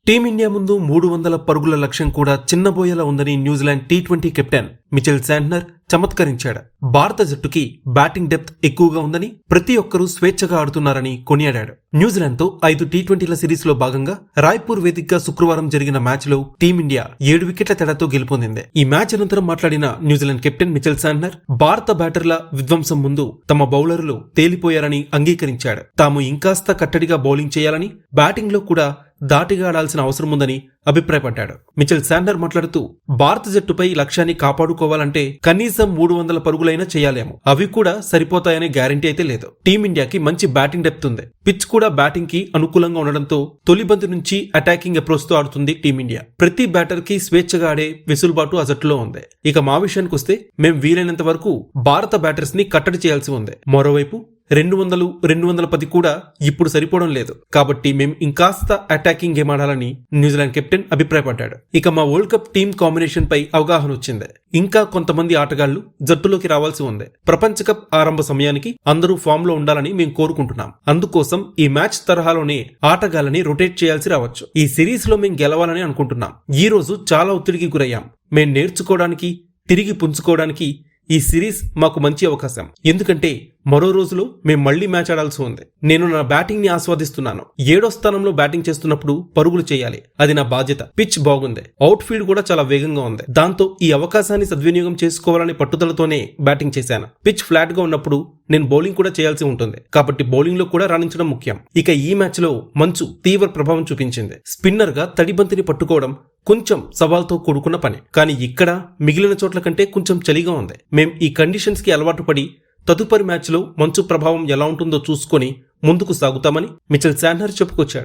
Team India ముందు 300 పరుగుల లక్ష్యం కూడా చిన్నబోయేలా ఉందని న్యూజిలాండ్ టీ20 కెప్టెన్ మిచెల్ శాంట్నర్ చమత్కరించాడు. భారత జట్టుకి బ్యాటింగ్ డెప్త్ ఎక్కువగా ఉందని, ప్రతి ఒక్కరూ స్వేచ్ఛగా ఆడుతున్నారని కొనియాడాడు. న్యూజిలాండ్తో 5 టీ20ల సిరీస్ లో భాగంగా రాయ్పూర్ వేదికగా శుక్రవారం జరిగిన మ్యాచ్ లో టీమిండియా 7 వికెట్ల తేడాతో గెలుపొందింది. ఈ మ్యాచ్ అనంతరం మాట్లాడిన న్యూజిలాండ్ కెప్టెన్ మిచెల్ శాంట్నర్ భారత బ్యాటర్ల విధ్వంసం ముందు తమ బౌలర్లు తేలిపోయారని అంగీకరించాడు. తాము ఇంకాస్త కట్టడిగా బౌలింగ్ చేయాలని, బ్యాటింగ్ లో కూడా దాటిగా ఆడాల్సిన అవసరం ఉందని అభిప్రాయపడ్డాడు. మిచెల్ శాంట్నర్ మాట్లాడుతూ, భారత జట్టుపై లక్ష్యాన్ని కాపాడుకోవాలంటే కనీసం 300 పరుగులైనా చేయాలేమో, అవి కూడా సరిపోతాయనే గ్యారంటీ అయితే లేదు. టీమిండియాకి మంచి బ్యాటింగ్ డెప్త్ ఉంది. పిచ్ కూడా బ్యాటింగ్ కి అనుకూలంగా ఉండడంతో తొలి బంతి నుంచి అటాకింగ్ అప్రోచ్ తో ఆడుతుంది టీమిండియా. ప్రతి బ్యాటర్ కి స్వేచ్ఛగా ఆడే వెసులుబాటు ఆ జట్టులో ఉంది. ఇక మా విషయానికి వస్తే మేం వీలైనంత వరకు భారత బ్యాటర్స్ ని కట్టడి చేయాల్సి ఉంది. మరోవైపు 200, 210 కూడా ఇప్పుడు సరిపోవడం లేదు. కాబట్టి మేం ఇంకాస్త అటాకింగ్ గేమ్ ఆడాలని న్యూజిలాండ్ కెప్టెన్ అభిప్రాయపడ్డాడు. ఇక మా వరల్డ్ కప్ టీమ్ కాంబినేషన్ పై అవగాహన వచ్చింది. ఇంకా కొంతమంది ఆటగాళ్లు జట్టులోకి రావాల్సి ఉంది. ప్రపంచ కప్ ఆరంభ సమయానికి అందరూ ఫామ్ లో ఉండాలని మేం కోరుకుంటున్నాం. అందుకోసం ఈ మ్యాచ్ తరహాలోనే ఆటగాళ్లని రొటేట్ చేయాల్సి రావచ్చు. ఈ సిరీస్ లో మేం గెలవాలని అనుకుంటున్నాం. ఈ రోజు చాలా ఒత్తిడికి గురయ్యాం. మేం నేర్చుకోవడానికి, తిరిగి పుంజుకోవడానికి ఈ సిరీస్ మాకు మంచి అవకాశం. ఎందుకంటే మరో రోజులో మేం మళ్లీ మ్యాచ్ ఆడాల్సి ఉంది. నేను నా బ్యాటింగ్ ని ఆస్వాదిస్తున్నాను. 7వ స్థానంలో బ్యాటింగ్ చేస్తున్నప్పుడు పరుగులు చేయాలి, అది నా బాధ్యత. పిచ్ బాగుంది, అవుట్ ఫీల్డ్ కూడా చాలా వేగంగా ఉంది. దాంతో ఈ అవకాశాన్ని సద్వినియోగం చేసుకోవాలని పట్టుదలతోనే బ్యాటింగ్ చేశాను. పిచ్ ఫ్లాట్ గా ఉన్నప్పుడు నేను బౌలింగ్ కూడా చేయాల్సి ఉంటుంది. కాబట్టి బౌలింగ్ లో కూడా రాణించడం ముఖ్యం. ఇక ఈ మ్యాచ్ లో మంచు తీవ్ర ప్రభావం చూపించింది. స్పిన్నర్ గా తడి బంతిని పట్టుకోవడం కొంచెం సవాల్తో కూడుకున్న పని. కానీ ఇక్కడ మిగిలిన చోట్ల కంటే కొంచెం చలిగా ఉంది. మేం ఈ కండిషన్స్ కి అలవాటు పడి తదుపరి మ్యాచ్లో మంచు ప్రభావం ఎలా ఉంటుందో చూసుకొని ముందుకు సాగుతామని మిచెల్ శాంట్నర్ చెప్పుకొచ్చాడు.